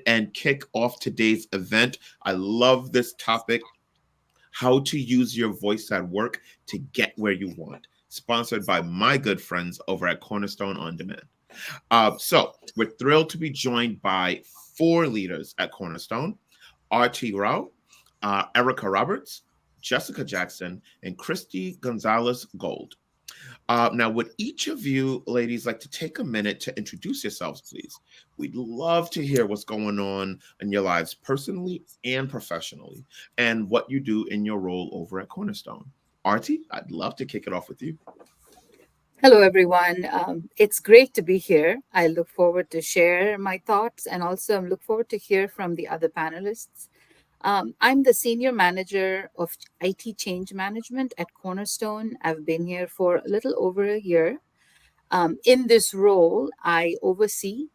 and kick off today's event. I love this topic, how to use your voice at work to get where you want. Sponsored by my good friends over at Cornerstone On Demand. So we're thrilled to be joined by four leaders at Cornerstone: R.T. Rao, Erica Roberts, Jessica Jackson, and Christy Gonzalez Gold. Now, would each of you ladies like to take a minute to introduce yourselves, please? We'd love to hear what's going on in your lives personally and professionally, and what you do in your role over at Cornerstone. Artie, I'd love to kick it off with you. Hello, everyone. It's great to be here. I look forward to share my thoughts and also look forward to hear from the other panelists. I'm the Senior Manager of IT Change Management at Cornerstone. I've been here for a little over a year. In this role, I oversee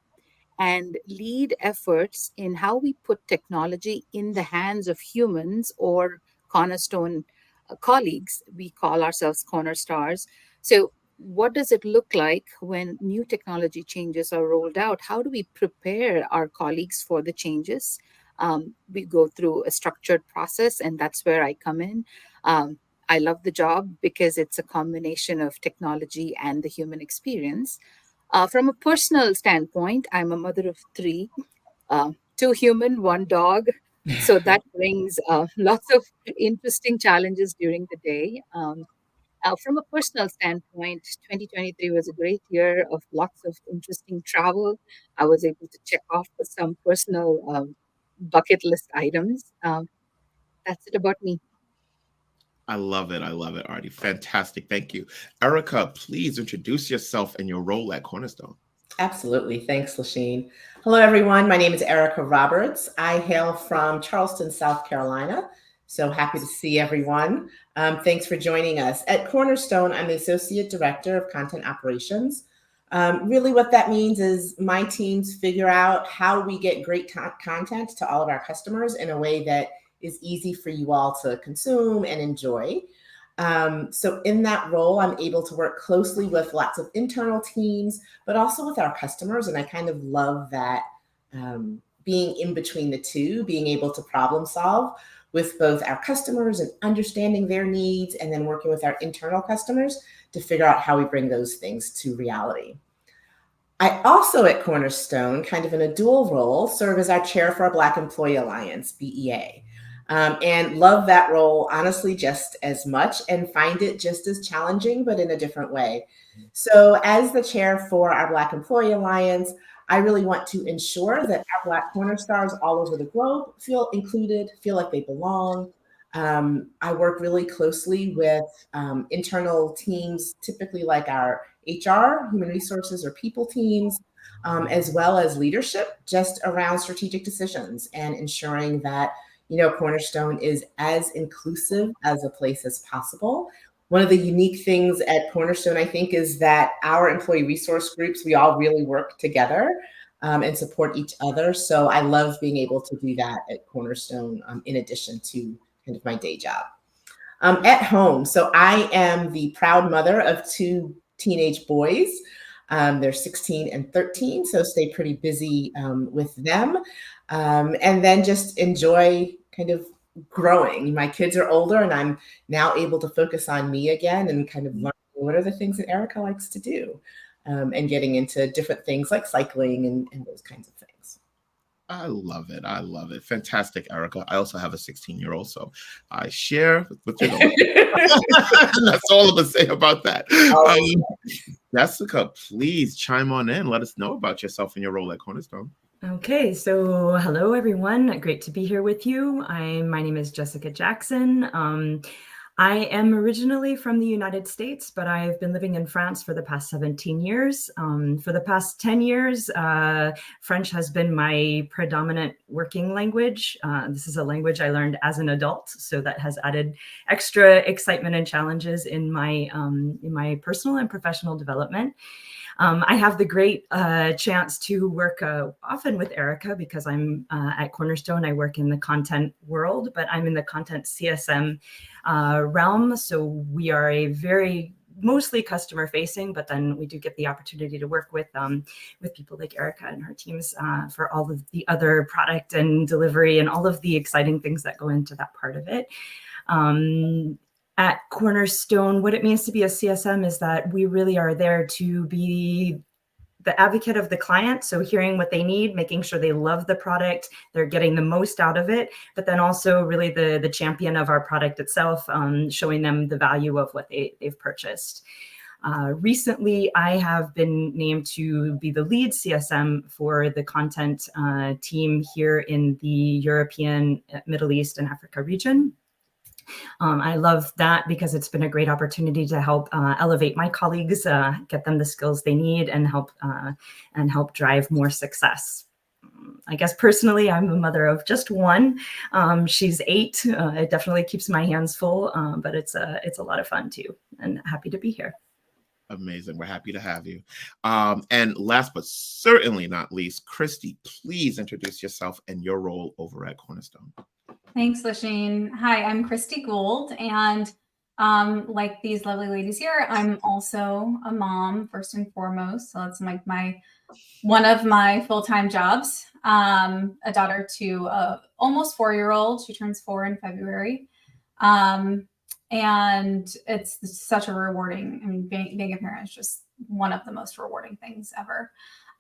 and lead efforts in how we put technology in the hands of humans or Cornerstone colleagues. We call ourselves Cornerstars. So, what does it look like when new technology changes are rolled out? How do we prepare our colleagues for the changes? We go through a structured process, and that's where I come in. I love the job because it's a combination of technology and the human experience. From a personal standpoint, I'm a mother of three, two human, one dog. So that brings lots of interesting challenges during the day. From a personal standpoint, 2023 was a great year of lots of interesting travel. I was able to check off some personal bucket list items. That's it about me. I love it. I love it, Artie. Fantastic. Thank you. Erica, please introduce yourself and your role at Cornerstone. Absolutely. Thanks, Lasheen. Hello, everyone. My name is Erica Roberts. I hail from Charleston, South Carolina. So happy to see everyone. Thanks for joining us. At Cornerstone, I'm the Associate Director of Content Operations. Really what that means is my teams figure out how we get great content to all of our customers in a way that is easy for you all to consume and enjoy. So in that role, I'm able to work closely with lots of internal teams, but also with our customers. And I kind of love that being in between the two, being able to problem solve with both our customers and understanding their needs, and then working with our internal customers to figure out how we bring those things to reality. I also at Cornerstone, kind of in a dual role, serve as our chair for our Black Employee Alliance, BEA. And love that role, honestly, just as much, and find it just as challenging, but in a different way. So as the chair for our Black Employee Alliance, I really want to ensure that our Black corner stars all over the globe feel included, feel like they belong. I work really closely with internal teams, typically like our HR, human resources, or people teams, as well as leadership, just around strategic decisions and ensuring that Cornerstone is as inclusive as a place as possible. One of the unique things at Cornerstone, I think, is that our employee resource groups, we all really work together and support each other. So I love being able to do that at Cornerstone, in addition to kind of my day job. At home, so I am the proud mother of two teenage boys. They're 16 and 13, so stay pretty busy with them. And then just enjoy kind of growing. My kids are older, and I'm now able to focus on me again and kind of learn what are the things that Erica likes to do, and getting into different things like cycling and those kinds of things. I love it. I love it. Fantastic, Erica. I also have a 16-year-old, so I share with you. That's all I'm going to say about that. Jessica, please chime on in. Let us know about yourself and your role at Cornerstone. Okay, so hello everyone. Great to be here with you. My name is Jessica Jackson. I am originally from the United States, but I've been living in France for the past 17 years. For the past 10 years, French has been my predominant working language. This is a language I learned as an adult, so that has added extra excitement and challenges in my personal and professional development. I have the great chance to work often with Erica because I'm at Cornerstone. I work in the content world, but I'm in the content CSM realm. So we are a very mostly customer facing, but then we do get the opportunity to work with people like Erica and her teams for all of the other product and delivery and all of the exciting things that go into that part of it. At Cornerstone, what it means to be a CSM is that we really are there to be the advocate of the client. So hearing what they need, making sure they love the product, they're getting the most out of it, but then also really the champion of our product itself, showing them the value of what they've purchased. Recently, I have been named to be the lead CSM for the content team here in the European, Middle East, and Africa region. I love that because it's been a great opportunity to help elevate my colleagues, get them the skills they need, and help drive more success. I guess personally, I'm a mother of just one. She's 8. It definitely keeps my hands full, but it's a lot of fun too, and happy to be here. Amazing. We're happy to have you. And last but certainly not least, Christy, please introduce yourself and your role over at Cornerstone. Thanks, Lashane. Hi, I'm Christy Gould, and like these lovely ladies here, I'm also a mom first and foremost. So that's like one of my full-time jobs. A daughter to a almost 4-year-old. She turns 4 in February, and it's such a rewarding. I mean, being a parent is just one of the most rewarding things ever.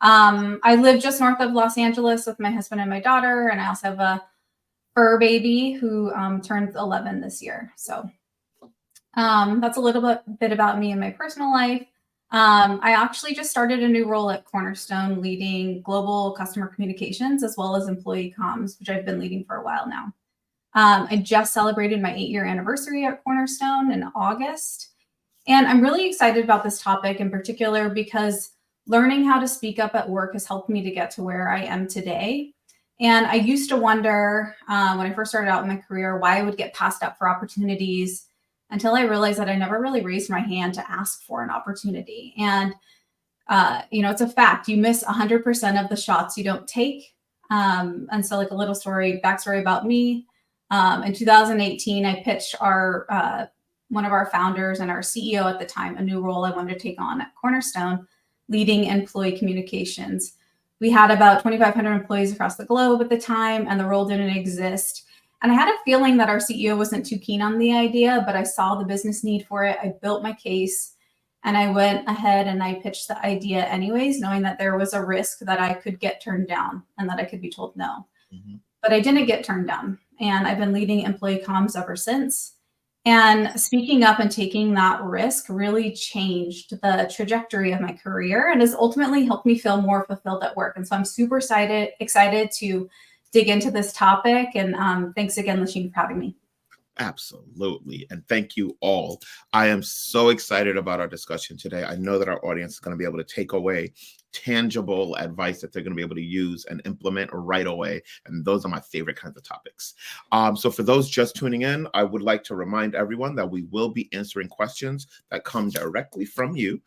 I live just north of Los Angeles with my husband and my daughter, and I also have a fur baby who turns 11 this year. So that's a little bit about me and my personal life. I actually just started a new role at Cornerstone, leading global customer communications as well as employee comms, which I've been leading for a while now. I just celebrated my 8-year anniversary at Cornerstone in August. And I'm really excited about this topic in particular because learning how to speak up at work has helped me to get to where I am today. And I used to wonder when I first started out in my career why I would get passed up for opportunities until I realized that I never really raised my hand to ask for an opportunity. And, it's a fact. You miss 100% of the shots you don't take. And so like a little backstory about me. In 2018, I pitched one of our founders and our CEO at the time, a new role I wanted to take on at Cornerstone, leading employee communications. We had about 2,500 employees across the globe at the time, and the role didn't exist. And I had a feeling that our CEO wasn't too keen on the idea, but I saw the business need for it. I built my case, and I went ahead and I pitched the idea anyways, knowing that there was a risk that I could get turned down and that I could be told no. Mm-hmm. But I didn't get turned down, and I've been leading employee comms ever since. And speaking up and taking that risk really changed the trajectory of my career and has ultimately helped me feel more fulfilled at work. And so I'm super excited to dig into this topic. And thanks again, Lashane, for having me. Absolutely. And thank you all. I am so excited about our discussion today. I know that our audience is going to be able to take away tangible advice that they're going to be able to use and implement right away. And those are my favorite kinds of topics. So for those just tuning in, I would like to remind everyone that we will be answering questions that come directly from you.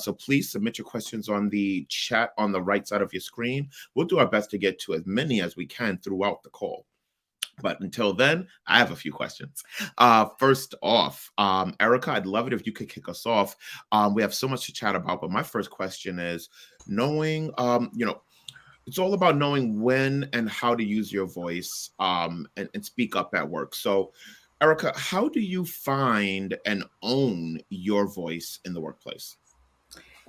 So please submit your questions on the chat on the right side of your screen. We'll do our best to get to as many as we can throughout the call. But until then, I have a few questions. First off, Erica, I'd love it if you could kick us off. We have so much to chat about, but my first question is knowing, it's all about knowing when and how to use your voice and speak up at work. So, Erica, how do you find and own your voice in the workplace?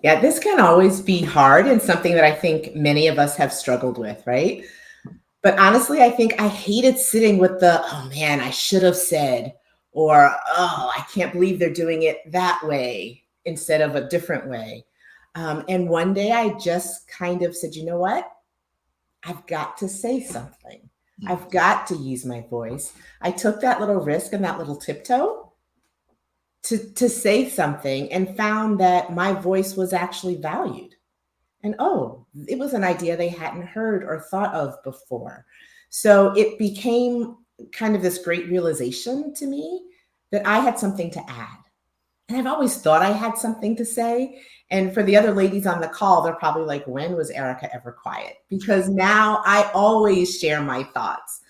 Yeah, this can always be hard and something that I think many of us have struggled with, right? But honestly, I think I hated sitting with oh man, I should have said, or, oh, I can't believe they're doing it that way instead of a different way. And one day I just kind of said, you know what? I've got to say something. I've got to use my voice. I took that little risk and that little tiptoe to say something and found that my voice was actually valued. And it was an idea they hadn't heard or thought of before. So it became kind of this great realization to me that I had something to add. And I've always thought I had something to say. And for the other ladies on the call, they're probably like, when was Erica ever quiet? Because now I always share my thoughts.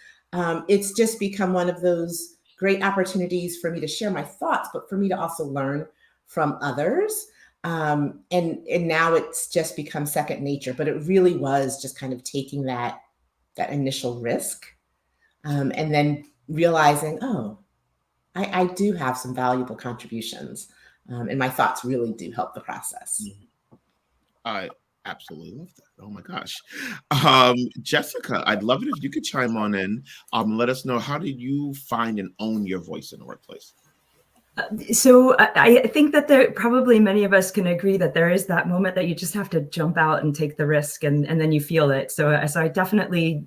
It's just become one of those great opportunities for me to share my thoughts, but for me to also learn from others. And now it's just become second nature, but it really was just kind of taking that initial risk, and then realizing, oh, I do have some valuable contributions, and my thoughts really do help the process. I absolutely love that. Oh my gosh. Jessica, I'd love it if you could chime on in. Let us know, how did you find and own your voice in the workplace? So I think that there probably many of us can agree that there is that moment that you just have to jump out and take the risk, and then you feel it. So I definitely,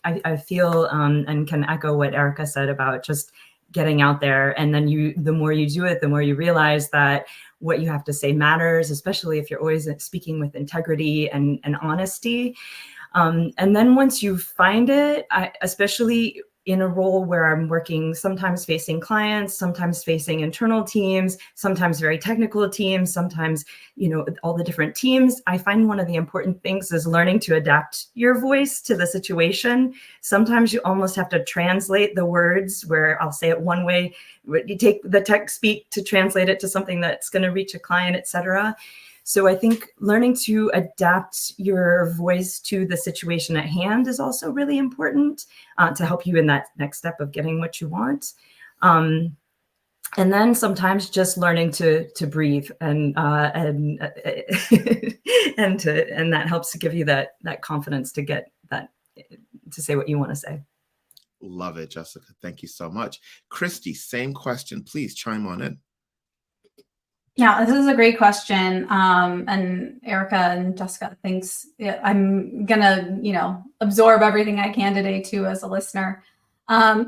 I feel and can echo what Erica said about just getting out there. And then the more you do it, the more you realize that what you have to say matters, especially if you're always speaking with integrity and honesty. And then once you find it, especially in a role where I'm working, sometimes facing clients, sometimes facing internal teams, sometimes very technical teams, sometimes, all the different teams, I find one of the important things is learning to adapt your voice to the situation. Sometimes you almost have to translate the words, where I'll say it one way, you take the tech speak to translate it to something that's going to reach a client, et cetera. So I think learning to adapt your voice to the situation at hand is also really important to help you in that next step of getting what you want. And then sometimes just learning to breathe and and that helps to give you that confidence to get that, to say what you want to say. Love it, Jessica. Thank you so much. Christy, same question. Please chime on in. Yeah, this is a great question. And Erica and Jessica, thanks. Yeah, I'm gonna, absorb everything I can today too as a listener. I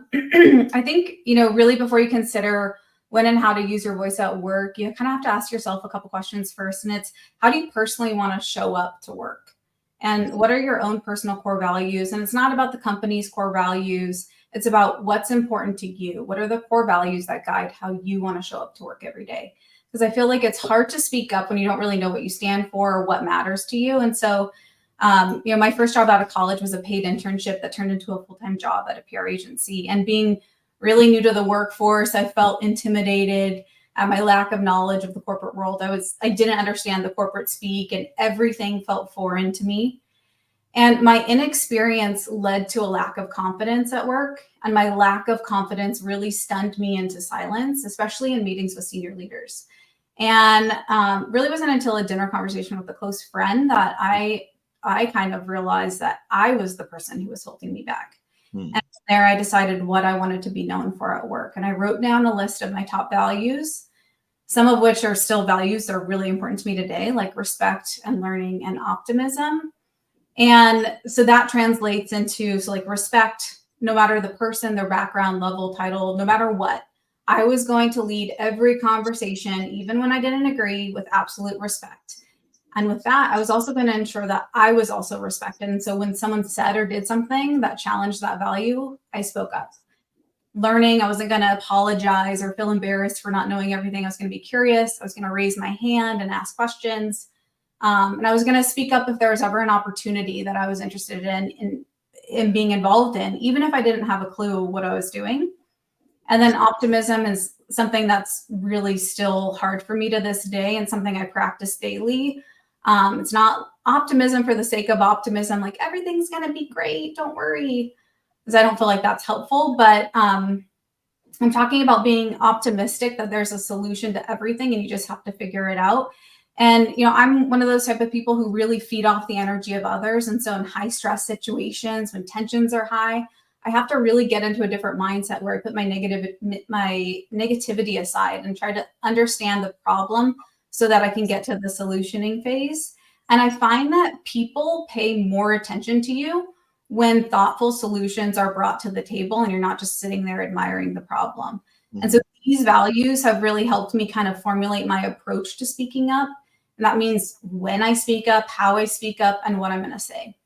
think, really before you consider when and how to use your voice at work, you kind of have to ask yourself a couple questions first. And it's, how do you personally want to show up to work? And what are your own personal core values? And it's not about the company's core values. It's about what's important to you. What are the core values that guide how you want to show up to work every day? Because I feel like it's hard to speak up when you don't really know what you stand for or what matters to you. And so, my first job out of college was a paid internship that turned into a full-time job at a PR agency. And being really new to the workforce, I felt intimidated at my lack of knowledge of the corporate world. I didn't understand the corporate speak, and everything felt foreign to me. And my inexperience led to a lack of confidence at work. And my lack of confidence really stunned me into silence, especially in meetings with senior leaders. And really wasn't until a dinner conversation with a close friend that I kind of realized that I was the person who was holding me back. And from there, I decided what I wanted to be known for at work. And I wrote down a list of my top values, some of which are still values that are really important to me today, like respect and learning and optimism. And so that translates into, respect, no matter the person, their background, level, title, no matter what. I was going to lead every conversation, even when I didn't agree, with absolute respect. And with that, I was also going to ensure that I was also respected. And so when someone said or did something that challenged that value, I spoke up. Learning, I wasn't going to apologize or feel embarrassed for not knowing everything. I was going to be curious. I was going to raise my hand and ask questions. And I was going to speak up if there was ever an opportunity that I was interested in being involved in, even if I didn't have a clue what I was doing. And then optimism is something that's really still hard for me to this day, and something I practice daily. It's not optimism for the sake of optimism, like everything's going to be great, don't worry, because I don't feel like that's helpful. But I'm talking about being optimistic that there's a solution to everything and you just have to figure it out. And, I'm one of those type of people who really feed off the energy of others. And so in high stress situations, when tensions are high, I have to really get into a different mindset where I put my negativity aside and try to understand the problem so that I can get to the solutioning phase. And I find that people pay more attention to you when thoughtful solutions are brought to the table and you're not just sitting there admiring the problem. And so these values have really helped me kind of formulate my approach to speaking up. And that means when I speak up, how I speak up, and what I'm going to say.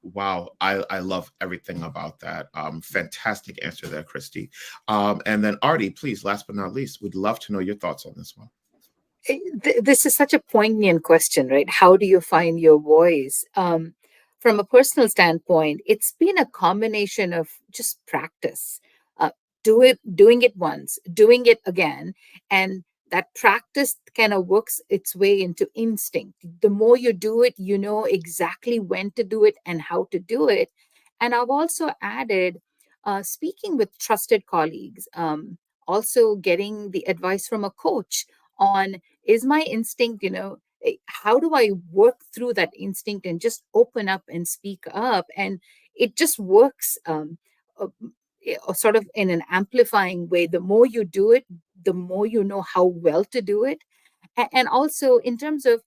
Wow, I love everything about that. Fantastic answer there, Christy. And then Artie, please, last but not least, we'd love to know your thoughts on this one. This is such a poignant question, right? How do you find your voice? From a personal standpoint, it's been a combination of just practice, doing it once, doing it again, and that practice kind of works its way into instinct. The more you do it, you know exactly when to do it and how to do it. And I've also added speaking with trusted colleagues, also getting the advice from a coach on, is my instinct, how do I work through that instinct and just open up and speak up? And it just works uh, sort of in an amplifying way. The more you do it, the more you know how well to do it. And also, in terms of,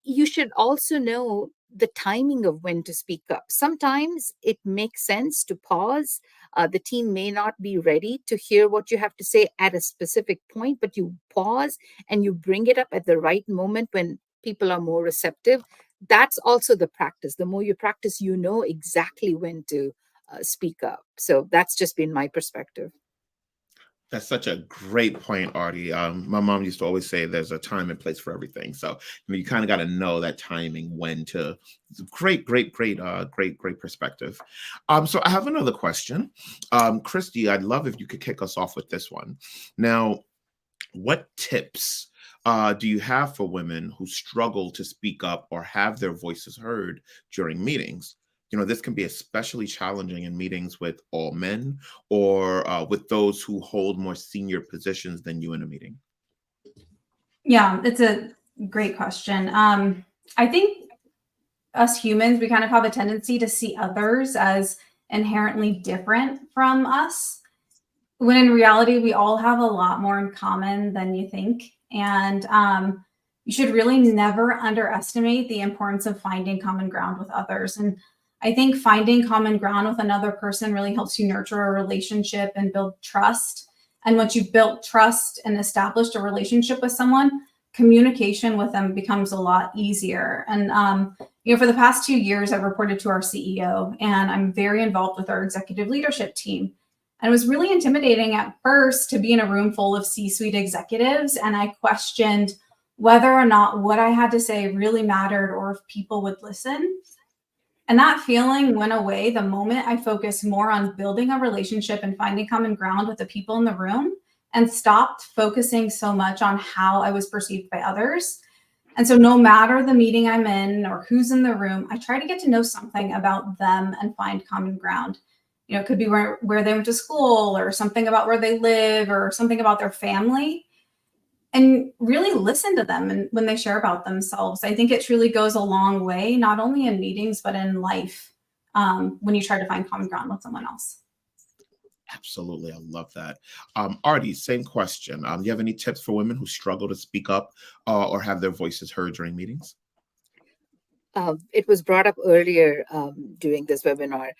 you should also know the timing of when to speak up. Sometimes it makes sense to pause. The team may not be ready to hear what you have to say at a specific point, but you pause and you bring it up at the right moment when people are more receptive. That's also the practice. The more you practice, you know exactly when to speak up. So that's just been my perspective. That's such a great point, Artie. My mom used to always say there's a time and place for everything. So you kind of got to know that timing when to. Great perspective. So I have another question. Christy, I'd love if you could kick us off with this one. Now, what tips do you have for women who struggle to speak up or have their voices heard during meetings? This can be especially challenging in meetings with all men or with those who hold more senior positions than you in a meeting. Yeah, it's a great question. I think us humans, we kind of have a tendency to see others as inherently different from us, when in reality, we all have a lot more in common than you think. And you should really never underestimate the importance of finding common ground with others. And I think finding common ground with another person really helps you nurture a relationship and build trust. And once you've built trust and established a relationship with someone, communication with them becomes a lot easier. And for the past 2 years, I've reported to our CEO, and I'm very involved with our executive leadership team. And it was really intimidating at first to be in a room full of C-suite executives, and I questioned whether or not what I had to say really mattered or if people would listen. And that feeling went away the moment I focused more on building a relationship and finding common ground with the people in the room and stopped focusing so much on how I was perceived by others. And so no matter the meeting I'm in or who's in the room, I try to get to know something about them and find common ground. It could be where they went to school or something about where they live or something about their family, and really listen to them and when they share about themselves. I think it truly goes a long way, not only in meetings, but in life, when you try to find common ground with someone else. Absolutely. I love that. Artie, same question. Do you have any tips for women who struggle to speak up or have their voices heard during meetings? It was brought up earlier during this webinar.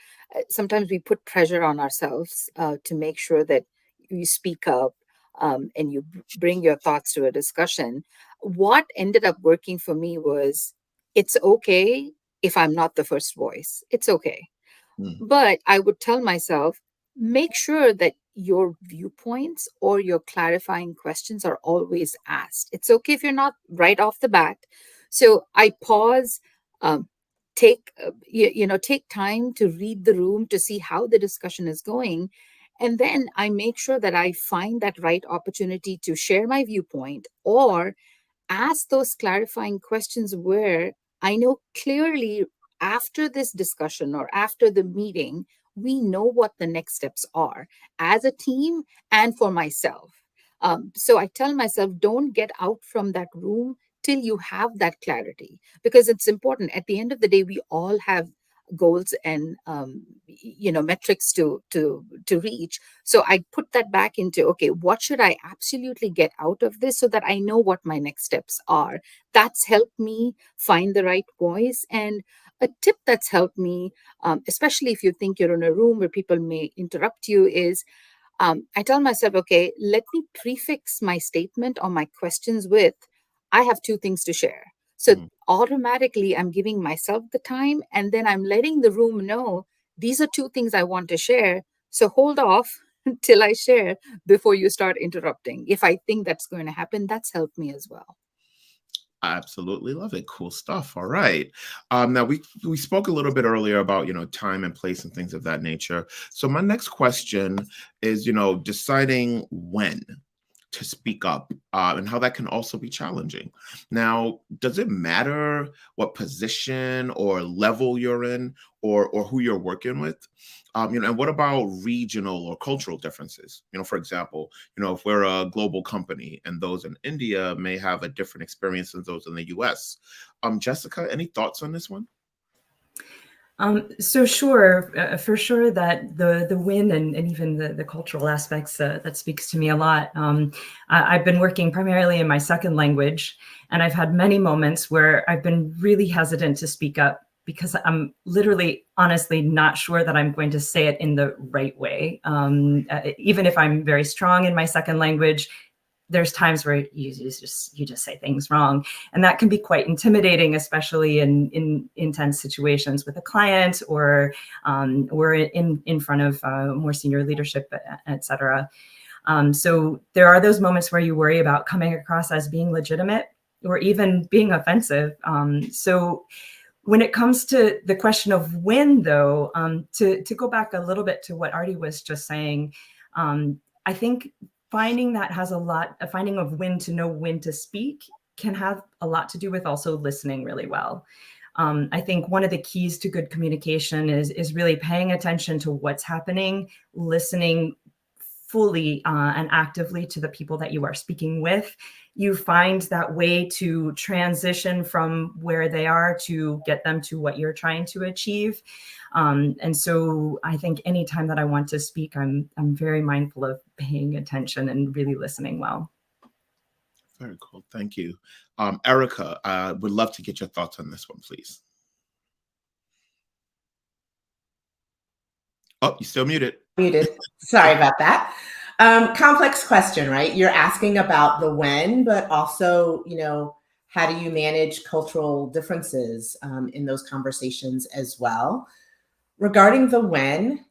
Sometimes we put pressure on ourselves to make sure that you speak up and you bring your thoughts to a discussion. What ended up working for me was, it's okay if I'm not the first voice. It's okay. But I would tell myself, make sure that your viewpoints or your clarifying questions are always asked. It's okay if you're not right off the bat. So I pause, take time to read the room to see how the discussion is going. And then I make sure that I find that right opportunity to share my viewpoint or ask those clarifying questions where I know clearly after this discussion or after the meeting, we know what the next steps are as a team and for myself. So I tell myself, don't get out from that room till you have that clarity, because it's important. At the end of the day, we all have goals and metrics to reach. So I put that back into, okay, what should I absolutely get out of this so that I know what my next steps are. That's helped me find the right voice. And a tip that's helped me, especially if you think you're in a room where people may interrupt you, is I tell myself, okay, let me prefix my statement or my questions with, I have 2 things to share. So automatically I'm giving myself the time, and then I'm letting the room know these are 2 things I want to share. So hold off till I share before you start interrupting. If I think that's going to happen, that's helped me as well. I absolutely love it. Cool stuff. All right. Now we spoke a little bit earlier about, time and place and things of that nature. So my next question is, deciding when to speak up, and how that can also be challenging. Now, does it matter what position or level you're in, or who you're working with? And what about regional or cultural differences? For example, if we're a global company and those in India may have a different experience than those in the US. Jessica, any thoughts on this one? So sure, for sure that the win and even the cultural aspects, that speaks to me a lot. I've been working primarily in my second language, and I've had many moments where I've been really hesitant to speak up because I'm literally, honestly, not sure that I'm going to say it in the right way. Even if I'm very strong in my second language, there's times where you just say things wrong, and that can be quite intimidating, especially in intense situations with a client, or in front of more senior leadership, etc. So there are those moments where you worry about coming across as being legitimate or even being offensive. So when it comes to the question of when, though, to go back a little bit to what Artie was just saying, I think finding of when to know when to speak can have a lot to do with also listening really well. I think one of the keys to good communication is really paying attention to what's happening, listening fully and actively to the people that you are speaking with. You find that way to transition from where they are to get them to what you're trying to achieve. And so I think anytime that I want to speak, I'm very mindful of paying attention and really listening well. Very cool. Thank you. Erica, would love to get your thoughts on this one, please. Oh, you still muted. Muted. Sorry about that. Complex question, right? You're asking about the when, but also, how do you manage cultural differences in those conversations as well? Regarding the when,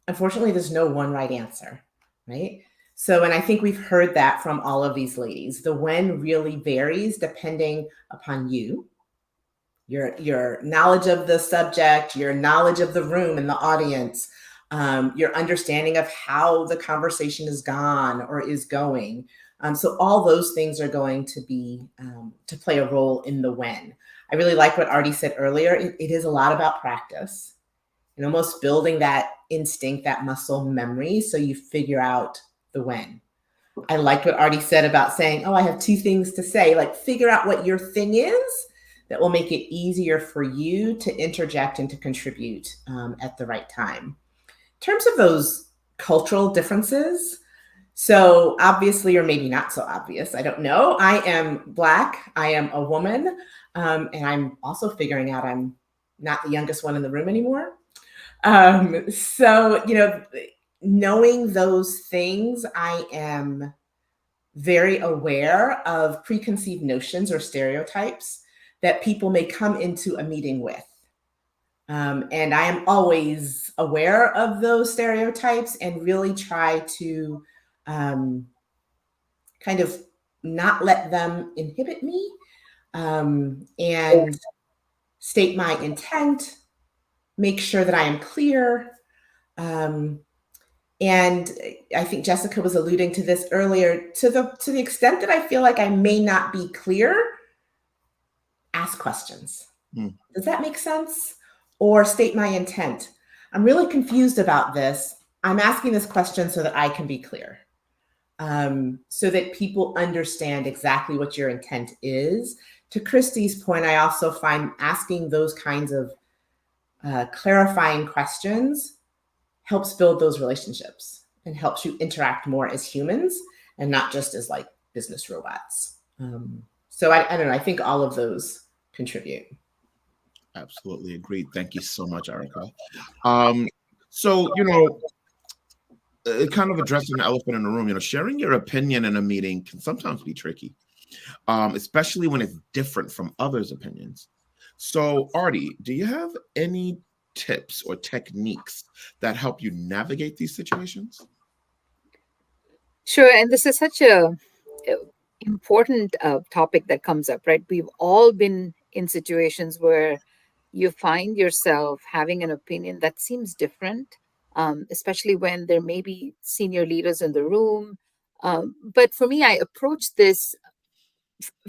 unfortunately, there's no one right answer, right? So, and I think we've heard that from all of these ladies. The when really varies depending upon you, your knowledge of the subject, your knowledge of the room and the audience, your understanding of how the conversation is gone or is going. So all those things are going to be to play a role in the when. I really like what Artie said earlier. It is a lot about practice and almost building that instinct, that muscle memory, so you figure out the when. I liked what Artie said about saying, oh, I have two things to say. Like, figure out what your thing is that will make it easier for you to interject and to contribute at the right time. In terms of those cultural differences, so obviously, or maybe not so obvious, I don't know, I am Black, I am a woman, and I'm also figuring out I'm not the youngest one in the room anymore. So, knowing those things, I am very aware of preconceived notions or stereotypes that people may come into a meeting with. And I am always aware of those stereotypes and really try to kind of not let them inhibit me, and state my intent, make sure that I am clear. And I think Jessica was alluding to this earlier, to the extent that I feel like I may not be clear, ask questions. Does that make sense? Or state my intent. I'm really confused about this. I'm asking this question so that I can be clear, so that people understand exactly what your intent is. To Christy's point, I also find asking those kinds of clarifying questions helps build those relationships and helps you interact more as humans and not just as like business robots. So I don't know, I think all of those contribute. Absolutely agreed. Thank you so much, Erica. So, kind of addressing the elephant in the room, sharing your opinion in a meeting can sometimes be tricky, especially when it's different from others' opinions. So, Artie, do you have any tips or techniques that help you navigate these situations? Sure, and this is such a important topic that comes up, right? We've all been in situations where you find yourself having an opinion that seems different, especially when there may be senior leaders in the room, But for me, I approach this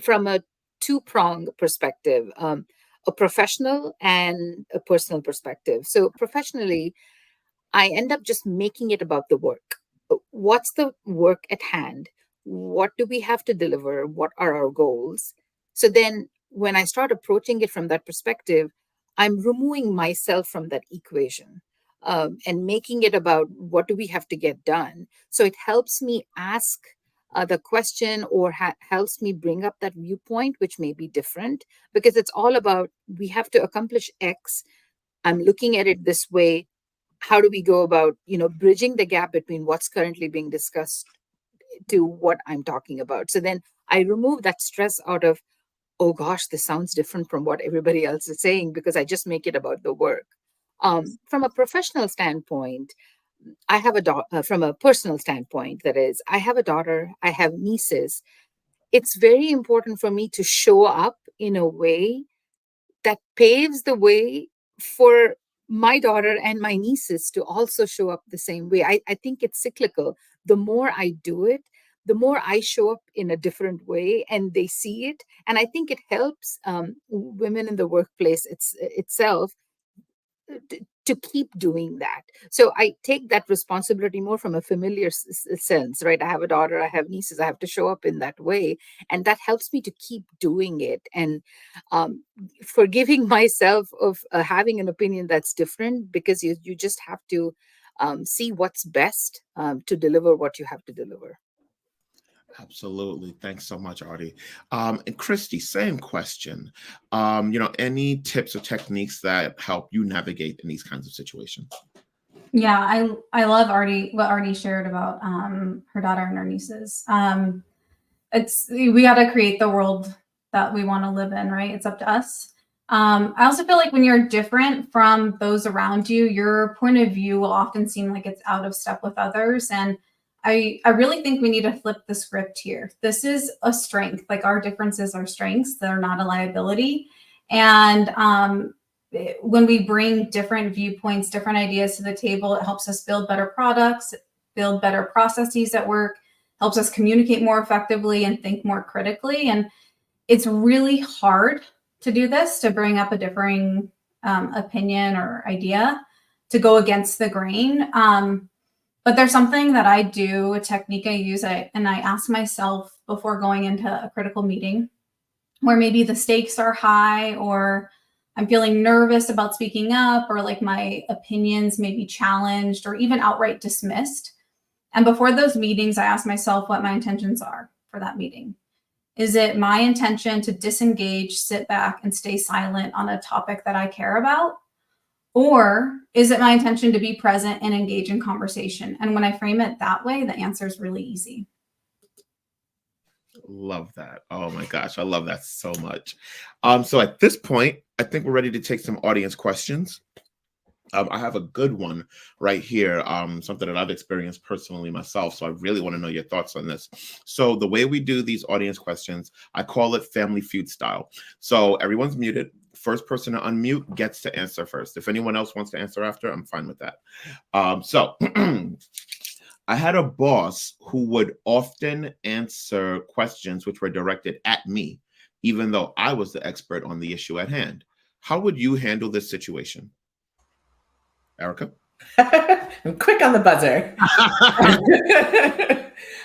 from a two-pronged perspective, a professional and a personal perspective. So professionally, I end up just making it about the work. What's the work at hand? What do we have to deliver? What are our goals? So then when I start approaching it from that perspective, I'm removing myself from that equation, and making it about what do we have to get done. So it helps me ask the question, or helps me bring up that viewpoint, which may be different, because it's all about we have to accomplish X. I'm looking at it this way. How do we go about bridging the gap between what's currently being discussed to what I'm talking about? So then I remove that stress out of, oh gosh, this sounds different from what everybody else is saying, because I just make it about the work. From a professional standpoint, I have a daughter. From a personal standpoint, that is, I have a daughter, I have nieces. It's very important for me to show up in a way that paves the way for my daughter and my nieces to also show up the same way. I think it's cyclical. The more I do it, the more I show up in a different way and they see it. And I think it helps women in the workplace itself to keep doing that. So I take that responsibility more from a familiar sense, right? I have a daughter, I have nieces, I have to show up in that way. And that helps me to keep doing it, and forgiving myself of having an opinion that's different, because you just have to see what's best to deliver what you have to deliver. Absolutely. Thanks so much, Artie. And Christy, same question. Any tips or techniques that help you navigate in these kinds of situations? Yeah, I love what Artie shared about her daughter and her nieces. We got to create the world that we want to live in, right? It's up to us. I also feel like when you're different from those around you, your point of view will often seem like it's out of step with others. And I really think we need to flip the script here. This is a strength. Like, our differences are strengths. They're not a liability. And when we bring different viewpoints, different ideas to the table, it helps us build better products, build better processes at work, helps us communicate more effectively and think more critically. And it's really hard to do this, to bring up a differing opinion or idea, to go against the grain. But there's something that I do, a technique I use, and I ask myself before going into a critical meeting where maybe the stakes are high, or I'm feeling nervous about speaking up, or like my opinions may be challenged or even outright dismissed. And before those meetings, I ask myself what my intentions are for that meeting. Is it my intention to disengage, sit back, and stay silent on a topic that I care about? Or is it my intention to be present and engage in conversation? And when I frame it that way, the answer is really easy. Love that. Oh my gosh, I love that so much. So at this point, I think we're ready to take some audience questions. I have a good one right here, something that I've experienced personally myself. So I really want to know your thoughts on this. So the way we do these audience questions, I call it Family Feud style. So everyone's muted. First person to unmute gets to answer first. If anyone else wants to answer after, I'm fine with that. So I had a boss who would often answer questions which were directed at me, even though I was the expert on the issue at hand. How would you handle this situation? Erica? I'm quick on the buzzer.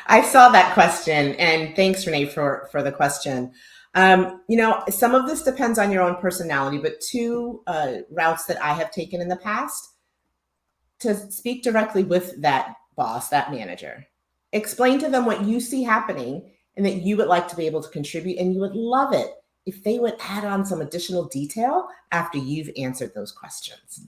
I saw that question, and thanks, Renee, for the question. Some of this depends on your own personality, but two routes that I have taken in the past: to speak directly with that boss, that manager. Explain to them what you see happening and that you would like to be able to contribute, and you would love it if they would add on some additional detail after you've answered those questions.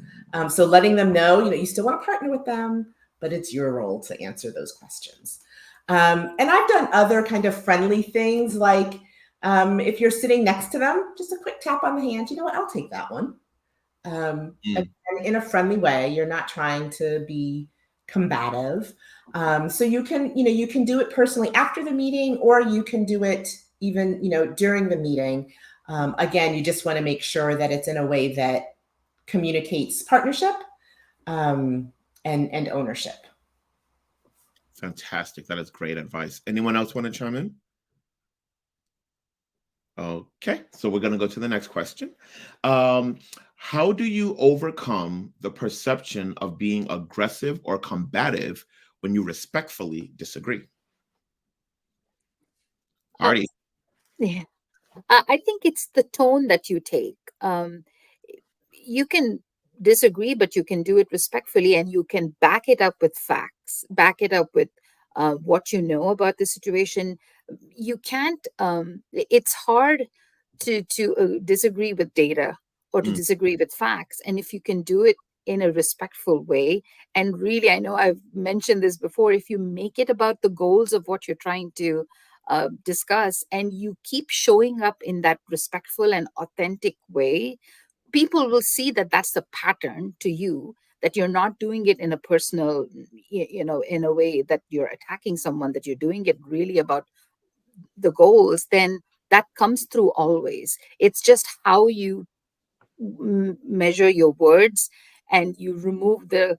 So letting them know, you still want to partner with them, but it's your role to answer those questions. And I've done other kind of friendly things, like if you're sitting next to them, just a quick tap on the hand. You know what? I'll take that one. Again, in a friendly way. You're not trying to be combative. So you can do it personally after the meeting, or you can do it even, during the meeting. Again, you just want to make sure that it's in a way that communicates partnership and ownership. Fantastic. That is great advice. Anyone else want to chime in? Okay, so we're going to go to the next question. How do you overcome the perception of being aggressive or combative when you respectfully disagree? Uh, Artie. yeah. I think it's the tone that you take. You can disagree, but you can do it respectfully, and you can back it up with facts, back it up with what you know about the situation. You can't. It's hard to disagree with data or to Mm, disagree with facts, and if you can do it in a respectful way, and really, I know I've mentioned this before. If you make it about the goals of what you're trying to discuss, and you keep showing up in that respectful and authentic way, people will see that that's the pattern to you, that you're not doing it in a personal, in a way that you're attacking someone, that you're doing it really about the goals. Then that comes through always. It's just how you measure your words, and you remove the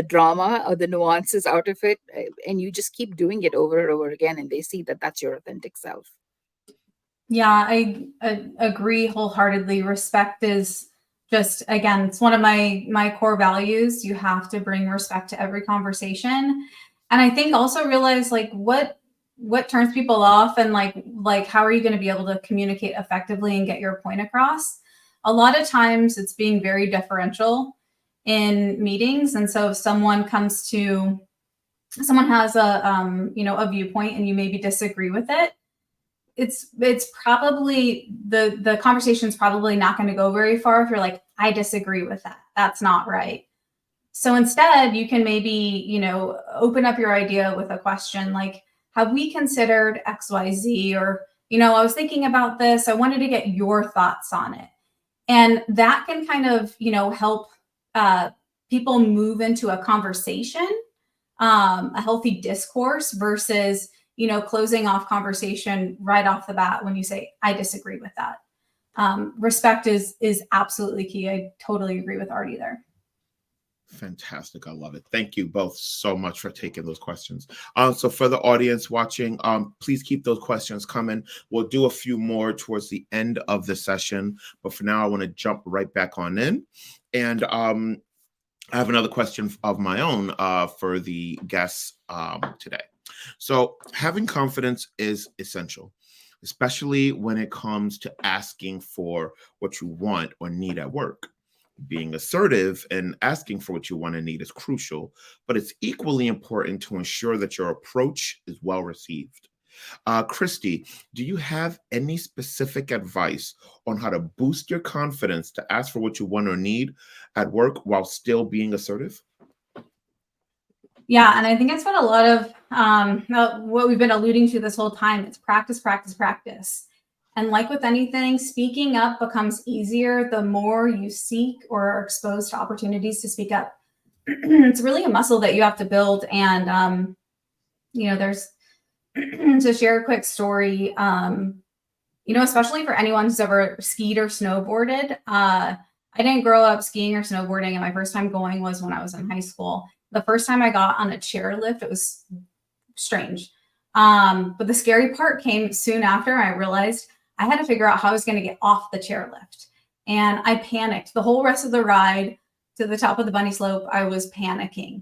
drama or the nuances out of it, and you just keep doing it over and over again, and they see that that's your authentic self. Yeah, I agree wholeheartedly. Respect is just, again, it's one of my core values. You have to bring respect to every conversation. And I think also realize like what turns people off, and like how are you going to be able to communicate effectively and get your point across? A lot of times it's being very deferential in meetings. And so if someone has a viewpoint and you maybe disagree with it, it's probably the conversation's probably not going to go very far if you're like, I disagree with that. That's not right. So instead, you can maybe, open up your idea with a question like, have we considered XYZ? Or, I was thinking about this. I wanted to get your thoughts on it. And that can kind of, help people move into a conversation, a healthy discourse versus, closing off conversation right off the bat when you say, I disagree with that. Respect is absolutely key. I totally agree with Artie there. fantastic. I love it. Thank you both so much for taking those questions. So for the audience watching, please keep those questions coming. We'll do a few more towards the end of the session, but for now, I want to jump right back on in. And I have another question of my own for the guests today. So having confidence is essential, especially when it comes to asking for what you want or need at work. Being assertive and asking for what you want and need is crucial, but it's equally important to ensure that your approach is well received. Christy, do you have any specific advice on how to boost your confidence to ask for what you want or need at work while still being assertive? Yeah, and I think that's what a lot of what we've been alluding to this whole time. It's practice, practice, practice. And like with anything, speaking up becomes easier the more you seek or are exposed to opportunities to speak up. It's really a muscle that you have to build. And, there's to share a quick story, especially for anyone who's ever skied or snowboarded. I didn't grow up skiing or snowboarding, and my first time going was when I was in high school. The first time I got on a chairlift, it was strange. But the scary part came soon after. I realized I had to figure out how I was going to get off the chairlift. And I panicked. The whole rest of the ride to the top of the bunny slope, I was panicking.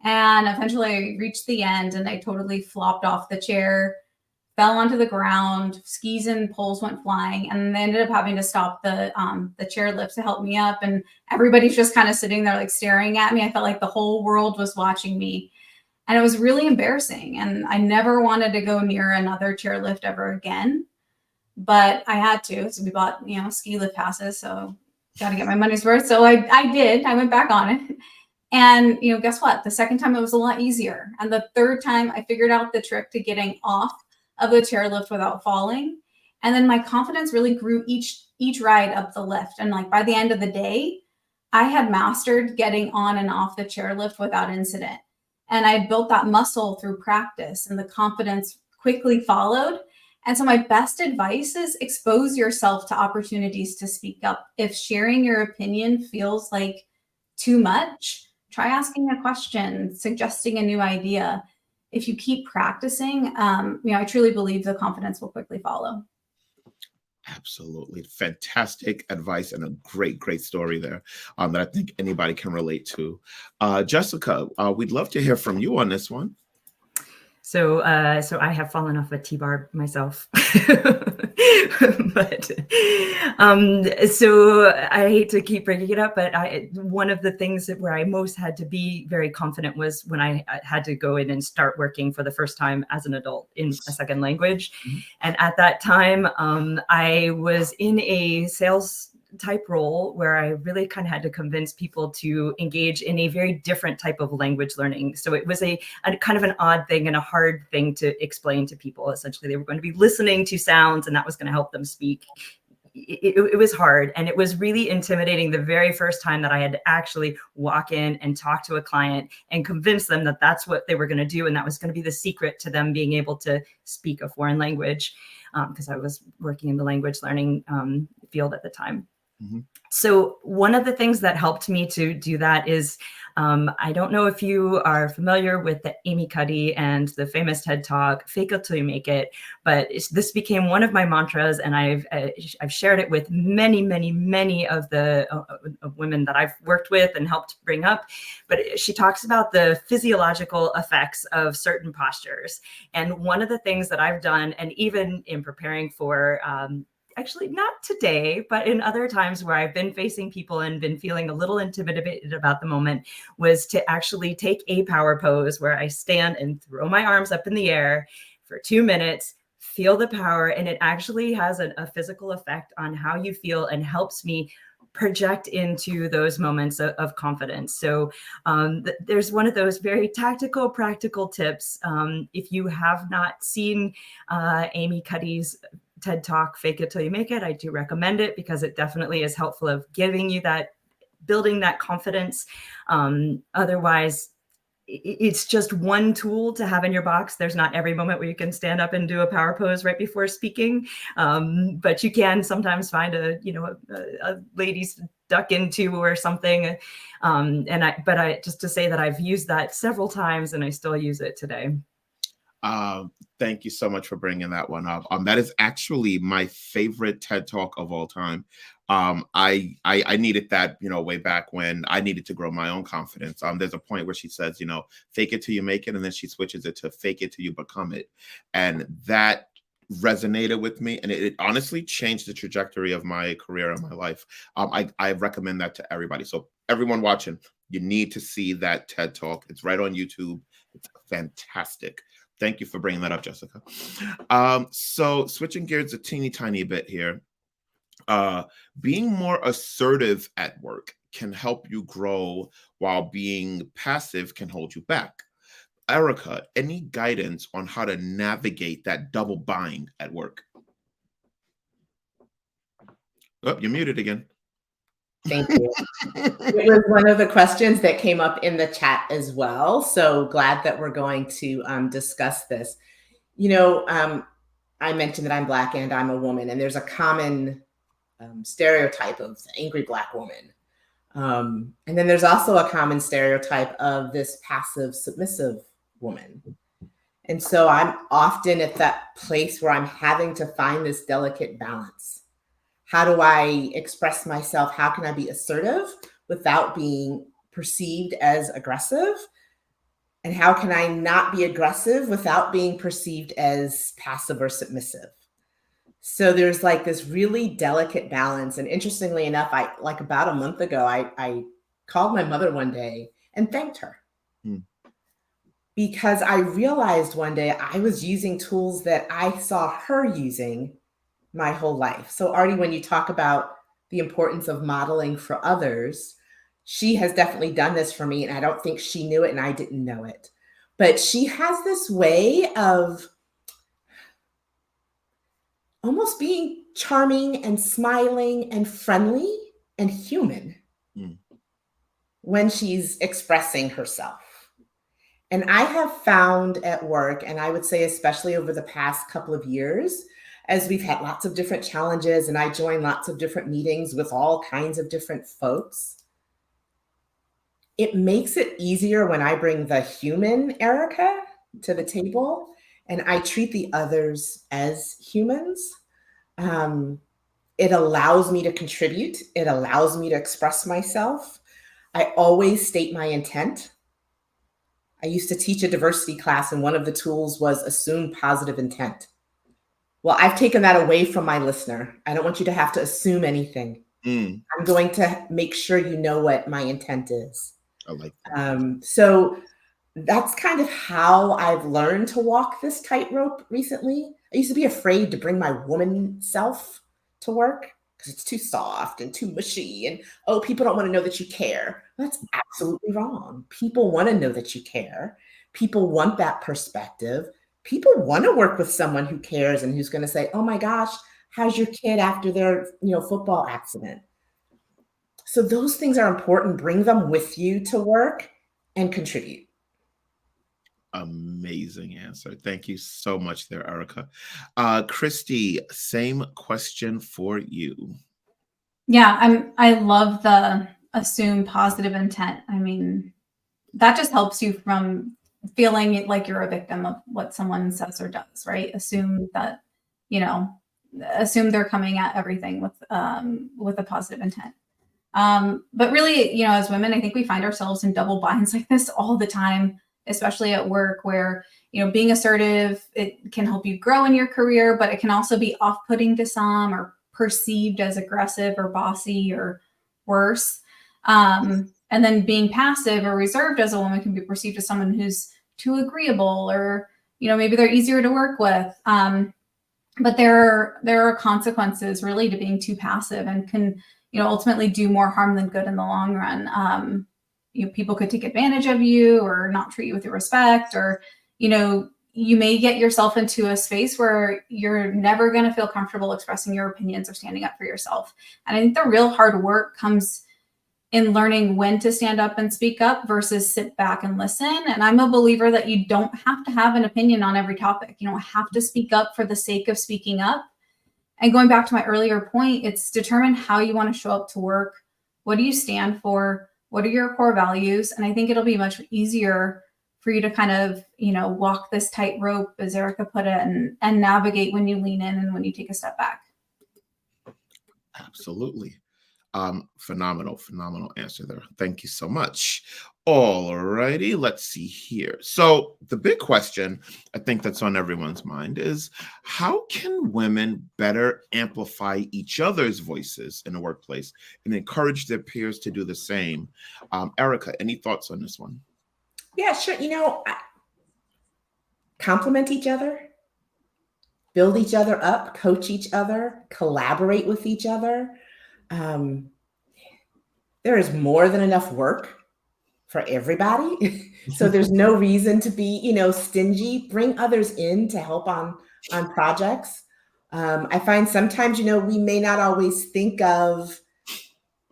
And eventually I reached the end and I totally flopped off the chair, fell onto the ground, skis and poles went flying, and they ended up having to stop the chairlift to help me up. And everybody's just kind of sitting there like staring at me. I felt like the whole world was watching me. And it was really embarrassing. And I never wanted to go near another chairlift ever again. But I had to. So we bought, ski lift passes. So got to get my money's worth. So I did. I went back on it. And, guess what? The second time it was a lot easier. And the third time I figured out the trick to getting off of the chairlift without falling. And then my confidence really grew each ride up the lift. And like by the end of the day, I had mastered getting on and off the chairlift without incident. And I built that muscle through practice, and the confidence quickly followed. And so my best advice is expose yourself to opportunities to speak up. If sharing your opinion feels like too much, try asking a question, suggesting a new idea. if you keep practicing, I truly believe the confidence will quickly follow. Absolutely. Fantastic advice and a great story there that I think anybody can relate to. Jessica, we'd love to hear from you on this one. So I have fallen off a T-bar myself, but so I hate to keep bringing it up, but one of the things where I most had to be very confident was when I had to go in and start working for the first time as an adult in a second language. Mm-hmm. And at that time, I was in a sales type role where I really kind of had to convince people to engage in a very different type of language learning. So it was a kind of an odd thing and a hard thing to explain to people. Essentially, they were going to be listening to sounds and that was going to help them speak. It was hard, and it was really intimidating the very first time that I had to actually walk in and talk to a client and convince them that that's what they were going to do, and that was going to be the secret to them being able to speak a foreign language, because I was working in the language learning field at the time. Mm-hmm. So one of the things that helped me to do that is, I don't know if you are familiar with the Amy Cuddy and the famous TED Talk, "Fake it till you make it," but this became one of my mantras, and I've shared it with many of the women that I've worked with and helped bring up. But she talks about the physiological effects of certain postures, and one of the things that I've done, and even in preparing for actually not today, but in other times where I've been facing people and been feeling a little intimidated about the moment, was to actually take a power pose where I stand and throw my arms up in the air for 2 minutes, feel the power, and it actually has a physical effect on how you feel and helps me project into those moments of confidence. So there's one of those very tactical, practical tips. If you have not seen Amy Cuddy's TED Talk, "Fake it till you make it," I do recommend it because it definitely is helpful of giving you that, building that confidence. Otherwise, it's just one tool to have in your box. There's not every moment where you can stand up and do a power pose right before speaking, but you can sometimes find a lady's duck into or something. But just to say that I've used that several times and I still use it today. Thank you so much for bringing that one up. That is actually my favorite TED Talk of all time. I needed that, way back when I needed to grow my own confidence. There's a point where she says, fake it till you make it, and then she switches it to fake it till you become it. And that resonated with me, and it honestly changed the trajectory of my career and my life. I recommend that to everybody. So everyone watching, you need to see that TED Talk. It's right on YouTube. It's fantastic. Thank you for bringing that up, Jessica. So switching gears a teeny tiny bit here, being more assertive at work can help you grow, while being passive can hold you back. Erica, any guidance on how to navigate that double bind at work? Oh, you're muted again. Thank you. It was one of the questions that came up in the chat as well. So glad that we're going to discuss this. I mentioned that I'm Black and I'm a woman, and there's a common stereotype of the angry Black woman. And then there's also a common stereotype of this passive, submissive woman. And so I'm often at that place where I'm having to find this delicate balance. How do I express myself? How can I be assertive without being perceived as aggressive? And how can I not be aggressive without being perceived as passive or submissive? So there's like this really delicate balance. And interestingly enough, about a month ago, I called my mother one day and thanked her. Because I realized one day I was using tools that I saw her using my whole life. So Artie, when you talk about the importance of modeling for others, she has definitely done this for me, and I don't think she knew it and I didn't know it. But she has this way of almost being charming and smiling and friendly and human when she's expressing herself. And I have found at work, and I would say especially over the past couple of years, as we've had lots of different challenges and I join lots of different meetings with all kinds of different folks, it makes it easier when I bring the human Erica to the table, and I treat the others as humans. It allows me to contribute. It allows me to express myself. I always state my intent. I used to teach a diversity class, and one of the tools was assume positive intent. Well, I've taken that away from my listener. I don't want you to have to assume anything. I'm going to make sure you know what my intent is. I like that. So that's kind of how I've learned to walk this tightrope recently. I used to be afraid to bring my woman self to work because it's too soft and too mushy. And, oh, people don't want to know that you care. That's absolutely wrong. People want to know that you care. People want that perspective. People want to work with someone who cares and who's going to say, oh my gosh, how's your kid after their football accident? So those things are important. Bring them with you to work and contribute. Amazing answer. Thank you so much there, Erica. Christy, same question for you. Yeah, I love the assume positive intent. I mean, that just helps you from feeling like you're a victim of what someone says or does, right? Assume that, assume they're coming at everything with a positive intent. But really, as women, I think we find ourselves in double binds like this all the time, especially at work where, being assertive, it can help you grow in your career, but it can also be off-putting to some or perceived as aggressive or bossy or worse. And then being passive or reserved as a woman can be perceived as someone who's too agreeable or, maybe they're easier to work with. But there are consequences really to being too passive and can, ultimately do more harm than good in the long run. People could take advantage of you or not treat you with respect, or, you may get yourself into a space where you're never going to feel comfortable expressing your opinions or standing up for yourself. And I think the real hard work comes in learning when to stand up and speak up versus sit back and listen. And I'm a believer that you don't have to have an opinion on every topic. You don't have to speak up for the sake of speaking up. And going back to my earlier point, it's determine how you want to show up to work. What do you stand for? What are your core values? And I think it'll be much easier for you to kind of, walk this tightrope, as Erica put it, and navigate when you lean in and when you take a step back. Absolutely. Phenomenal answer there. Thank you so much. All righty, let's see here. So the big question I think that's on everyone's mind is, how can women better amplify each other's voices in the workplace and encourage their peers to do the same? Erica, any thoughts on this one? Yeah, sure. Compliment each other, build each other up, coach each other, collaborate with each other. There is more than enough work for everybody. So there's no reason to be, stingy. Bring others in to help on projects. I find sometimes, we may not always think of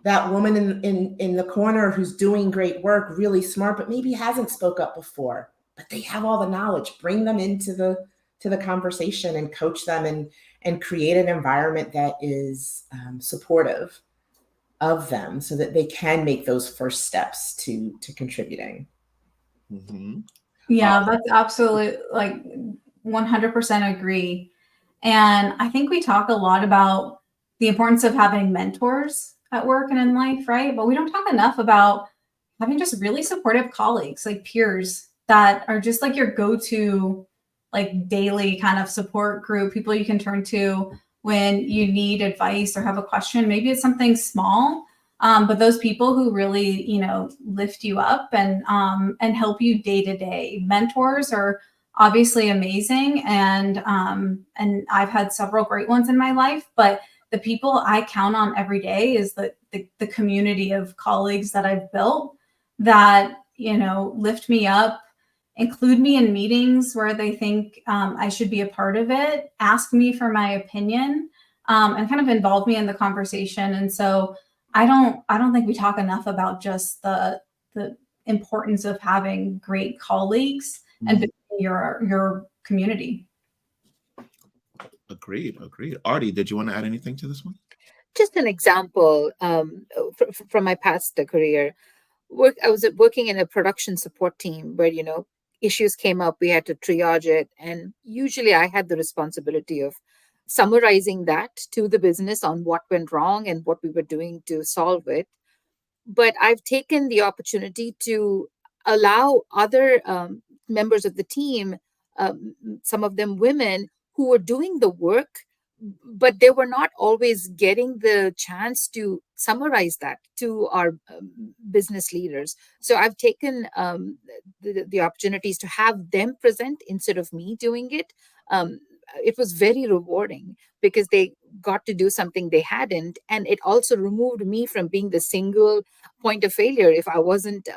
that woman in the corner who's doing great work, really smart, but maybe hasn't spoke up before, but they have all the knowledge. Bring them into the conversation and coach them and create an environment that is supportive of them so that they can make those first steps to contributing. Mm-hmm. Yeah, that's absolutely 100% agree. And I think we talk a lot about the importance of having mentors at work and in life, right? But we don't talk enough about having just really supportive colleagues, like peers that are just like your go-to, daily kind of support group, people you can turn to when you need advice or have a question. Maybe it's something small, but those people who really, lift you up and help you day to day. Mentors are obviously amazing, and I've had several great ones in my life. But the people I count on every day is the community of colleagues that I've built that lift me up, include me in meetings where they think I should be a part of it, ask me for my opinion, and kind of involve me in the conversation. And so I don't think we talk enough about just the importance of having great colleagues and building your community. Agreed. Artie, did you want to add anything to this one? Just an example from my past career. I was working in a production support team where, issues came up, we had to triage it. And usually I had the responsibility of summarizing that to the business on what went wrong and what we were doing to solve it. But I've taken the opportunity to allow other members of the team, some of them women, who were doing the work, but they were not always getting the chance to summarize that to our business leaders. So I've taken the opportunities to have them present instead of me doing it. It was very rewarding because they got to do something they hadn't, and it also removed me from being the single point of failure. If I wasn't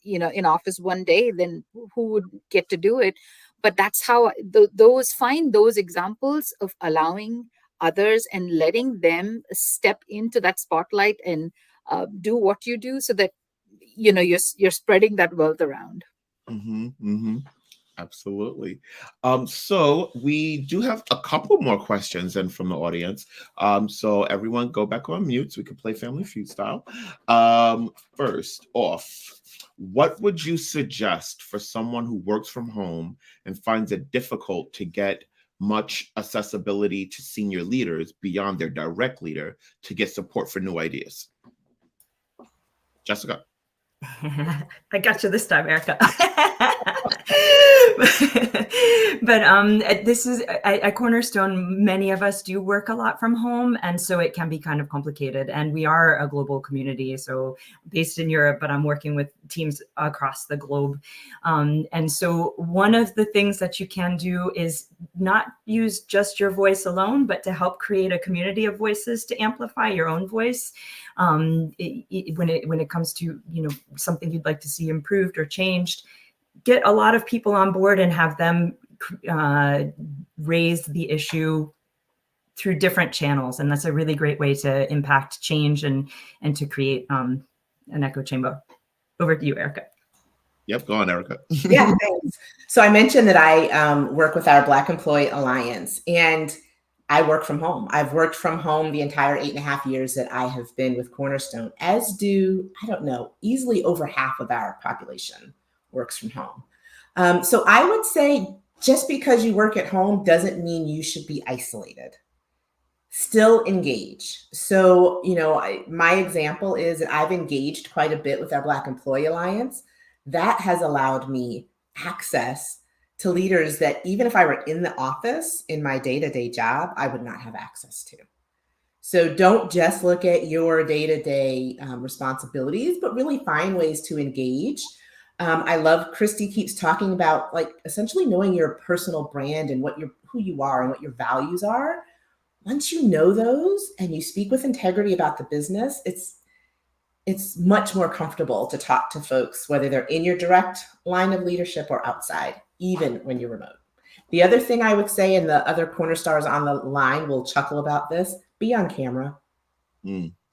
in office one day, then who would get to do it? But that's how find those examples of allowing others and letting them step into that spotlight and do what you do, so that you're spreading that wealth around. Mm-hmm, mm-hmm. Absolutely. So we do have a couple more questions in from the audience. So everyone go back on mute so we can play Family Feud style. First off, what would you suggest for someone who works from home and finds it difficult to get much accessibility to senior leaders beyond their direct leader to get support for new ideas? Jessica. I got you this time, Erica. But this is at Cornerstone, many of us do work a lot from home, and so it can be kind of complicated. And we are a global community, so based in Europe, but I'm working with teams across the globe. And so one of the things that you can do is not use just your voice alone, but to help create a community of voices to amplify your own voice. When it comes to something you'd like to see improved or changed, get a lot of people on board and have them raise the issue through different channels, and that's a really great way to impact change and to create an echo chamber. Over to you, Erica. Yep, go on, Erica. Yeah, thanks. So I mentioned that I work with our Black Employee Alliance, and I work from home. I've worked from home the entire 8.5 years that I have been with Cornerstone, as do, I don't know, easily over half of our population works from home. So I would say just because you work at home doesn't mean you should be isolated. Still engage. So, my example is that I've engaged quite a bit with our Black Employee Alliance. That has allowed me access to leaders that even if I were in the office in my day-to-day job, I would not have access to. So don't just look at your day-to-day responsibilities, but really find ways to engage. I love Christy keeps talking about essentially knowing your personal brand and who you are and what your values are. Once you know those and you speak with integrity about the business, it's much more comfortable to talk to folks, whether they're in your direct line of leadership or outside, even when you're remote. The other thing I would say, and the other Cornerstars on the line will chuckle about this, be on camera.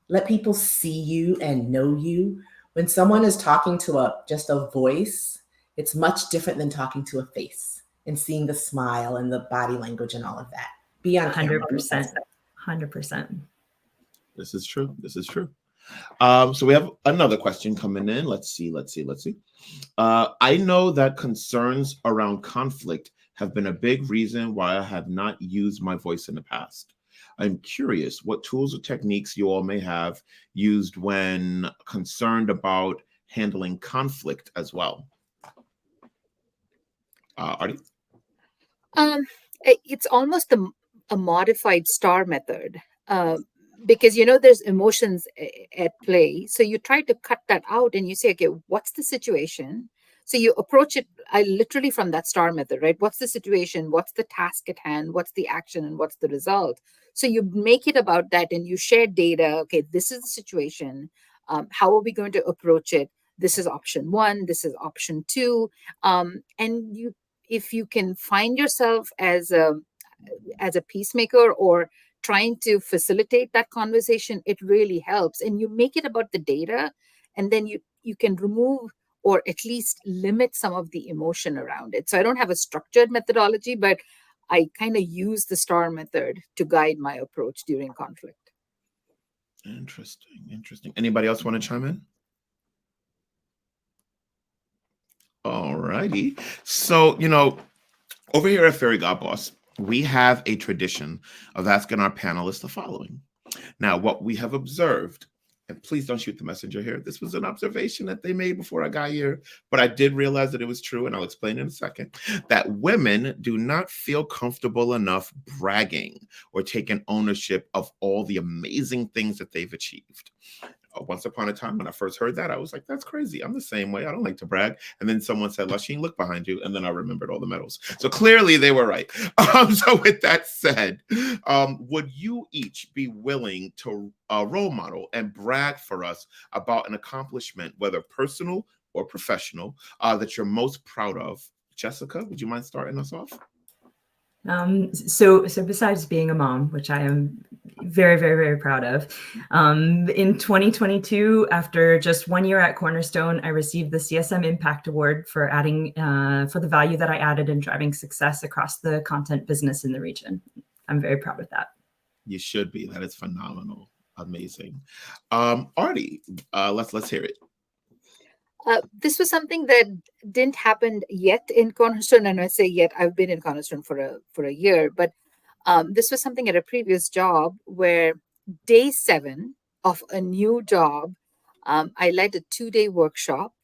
Let people see you and know you. When someone is talking to just a voice, it's much different than talking to a face and seeing the smile and the body language and all of that. Be on camera. 100%. This is true. So we have another question coming in. Let's see. I know that concerns around conflict have been a big reason why I have not used my voice in the past. I'm curious what tools or techniques you all may have used when concerned about handling conflict as well. Artie? It's almost a modified STAR method. Because there's emotions at play, so you try to cut that out and you say, okay, what's the situation? So you approach it literally from that STAR method, right? What's the situation, what's the task at hand, what's the action, and what's the result? So you make it about that and you share data. Okay, this is the situation. How are we going to approach it? This is option 1, this is option 2. And if you can find yourself as a peacemaker or trying to facilitate that conversation, it really helps. And you make it about the data, and then you can remove or at least limit some of the emotion around it. So I don't have a structured methodology, but I kind of use the STAR method to guide my approach during conflict. Interesting. Anybody else want to chime in? All right. righty. So, over here at Fairy God Boss, we have a tradition of asking our panelists the following. Now, what we have observed, and please don't shoot the messenger here. This was an observation that they made before I got here, but I did realize that it was true, and I'll explain in a second, that women do not feel comfortable enough bragging or taking ownership of all the amazing things that they've achieved. Once upon a time, when I first heard that, I was like, that's crazy. I'm the same way. I don't like to brag. And then someone said, Lasheen, look behind you. And then I remembered all the medals. So clearly they were right. So with that said, would you each be willing to role model and brag for us about an accomplishment, whether personal or professional, that you're most proud of? Jessica, would you mind starting us off? So besides being a mom, which I am very, very, very proud of, in 2022, after just 1 year at Cornerstone, I received the CSM Impact Award for for the value that I added in driving success across the content business in the region. I'm very proud of that. You should be. That is phenomenal. Amazing. Artie, let's hear it. This was something that didn't happen yet in Cornerstone, and I say yet, I've been in Cornerstone for a year, but this was something at a previous job where day 7 of a new job, I led a 2-day workshop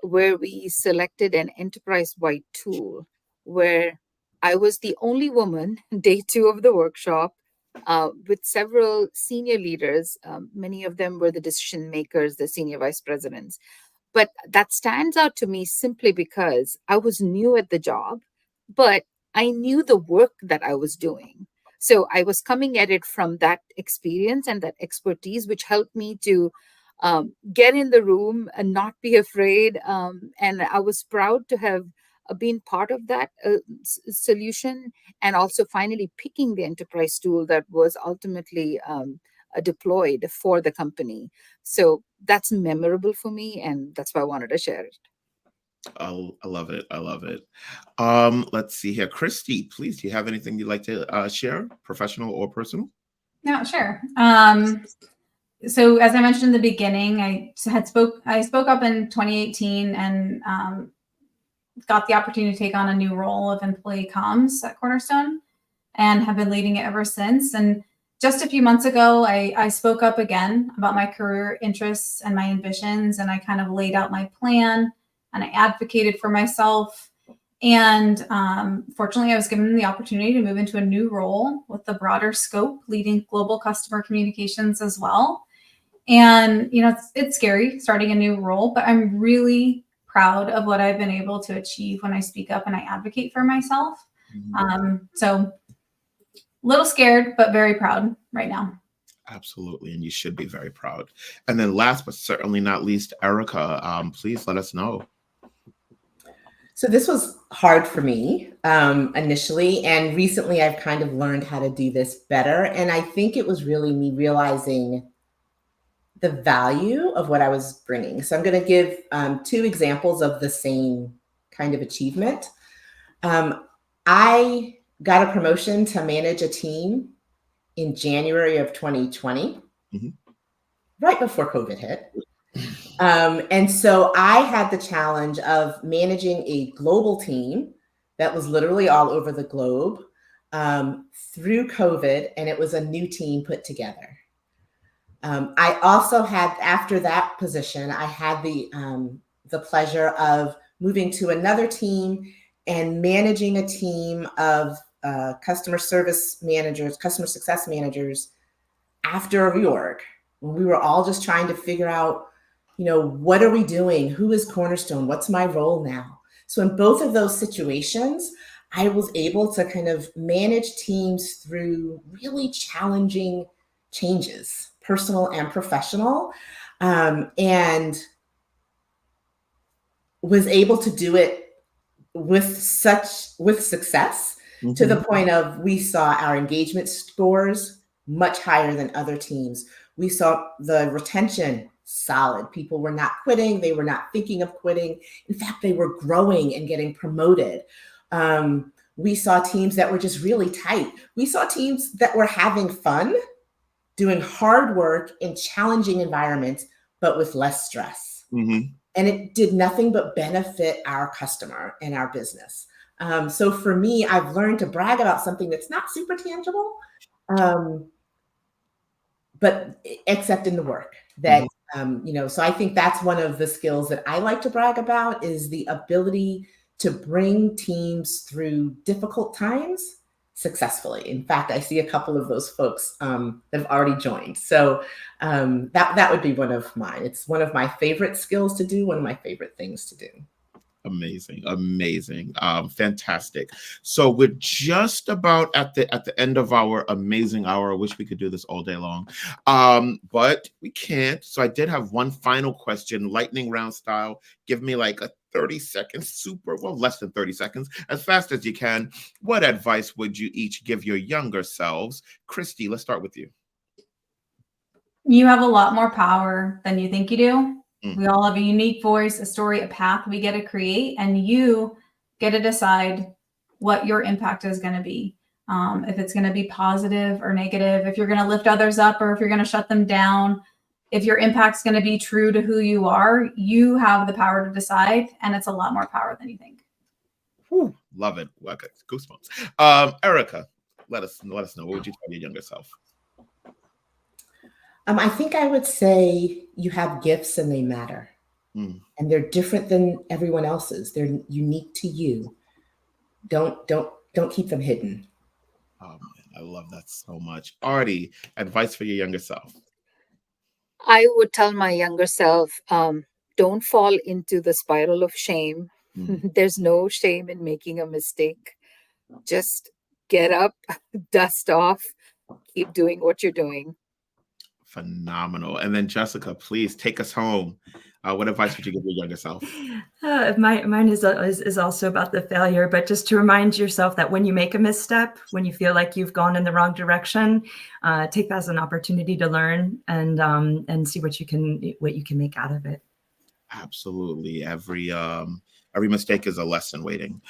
where we selected an enterprise-wide tool where I was the only woman, day 2 of the workshop, with several senior leaders. Many of them were the decision makers, the senior vice presidents. But that stands out to me simply because I was new at the job, but I knew the work that I was doing. So I was coming at it from that experience and that expertise, which helped me to get in the room and not be afraid. And I was proud to have been part of that solution, and also finally picking the enterprise tool that was ultimately deployed for the company. So that's memorable for me, and that's why I wanted to share it. Oh, I love it. I love it. Let's see here. Christy, please, do you have anything you'd like to share, professional or personal? Yeah, sure. So as I mentioned in the beginning, I spoke up in 2018 and got the opportunity to take on a new role of employee comms at Cornerstone, and have been leading it ever since. And just a few months ago, I spoke up again about my career interests and my ambitions, and I kind of laid out my plan and I advocated for myself. And fortunately, I was given the opportunity to move into a new role with a broader scope, leading global customer communications as well. And, it's scary starting a new role, but I'm really proud of what I've been able to achieve when I speak up and I advocate for myself. So a little scared, but very proud right now. Absolutely. And you should be very proud. And then last, but certainly not least, Erica, please let us know. So this was hard for me initially, and recently I've kind of learned how to do this better. And I think it was really me realizing the value of what I was bringing. So I'm going to give 2 examples of the same kind of achievement. I got a promotion to manage a team in January of 2020, right before COVID hit. And so I had the challenge of managing a global team that was literally all over the globe through COVID, and it was a new team put together. I also had, after that position, I had the pleasure of moving to another team and managing a team of customer success managers after a reorg, when we were all just trying to figure out, what are we doing? Who is Cornerstone? What's my role now? So in both of those situations, I was able to kind of manage teams through really challenging changes, personal and professional, and was able to do it with success, to the point of we saw our engagement scores much higher than other teams. We saw the retention solid. People were not quitting. They were not thinking of quitting. In fact, they were growing and getting promoted. We saw teams that were just really tight. We saw teams that were having fun, doing hard work in challenging environments, but with less stress. and it did nothing but benefit our customer and our business. So for me, I've learned to brag about something that's not super tangible, but except in the work that, so I think that's one of the skills that I like to brag about, is the ability to bring teams through difficult times successfully. In fact, I see a couple of those folks that have already joined. So that would be one of mine. It's one of my favorite skills to do, one of my favorite things to do. Amazing, amazing, fantastic. So we're just about at the end of our amazing hour. I wish we could do this all day long, but we can't. So I did have one final question, lightning round style. Give me like a 30 seconds, less than 30 seconds, as fast as you can. What advice would you each give your younger selves? Christy, let's start with you. You have a lot more power than you think you do. We all have a unique voice, a story, a path we get to create, and you get to decide what your impact is going to be. If it's going to be positive or negative, if you're going to lift others up or if you're going to shut them down, if your impact's going to be true to who you are, you have the power to decide, and it's a lot more power than you think. Whew, love it. Okay, goosebumps. Erica, let us know. What would you tell your younger self? I think I would say you have gifts and they matter. And they're different than everyone else's. They're unique to you. Don't keep them hidden. Oh man, I love that so much. Artie, advice for your younger self. I would tell my younger self, don't fall into the spiral of shame. There's no shame in making a mistake. Just get up, dust off, keep doing what you're doing. Phenomenal. And then Jessica, please take us home. What advice would you give your younger self? Mine is also about the failure, but just to remind yourself that when you make a misstep, when you feel like you've gone in the wrong direction, take that as an opportunity to learn and see what you can make out of it. Absolutely. Every mistake is a lesson waiting.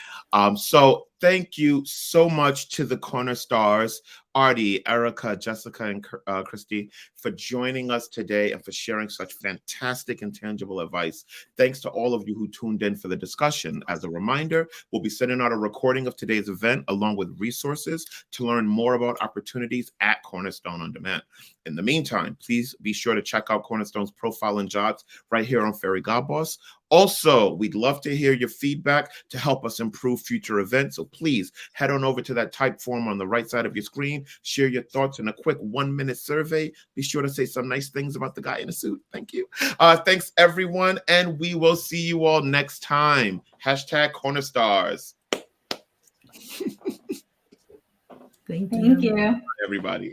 So thank you so much to the Corner Stars, Artie, Erica, Jessica, and Christy, for joining us today and for sharing such fantastic and tangible advice. Thanks to all of you who tuned in for the discussion. As a reminder, we'll be sending out a recording of today's event along with resources to learn more about opportunities at Cornerstone On Demand. In the meantime, please be sure to check out Cornerstone's profile and jobs right here on Fairy Godboss. Also, we'd love to hear your feedback to help us improve future events. So please head on over to that type form on the right side of your screen. Share your thoughts in a quick 1-minute survey. Be sure to say some nice things about the guy in the suit. Thank you. Thanks, everyone. And we will see you all next time. #CornerStars. Thank you. Everybody.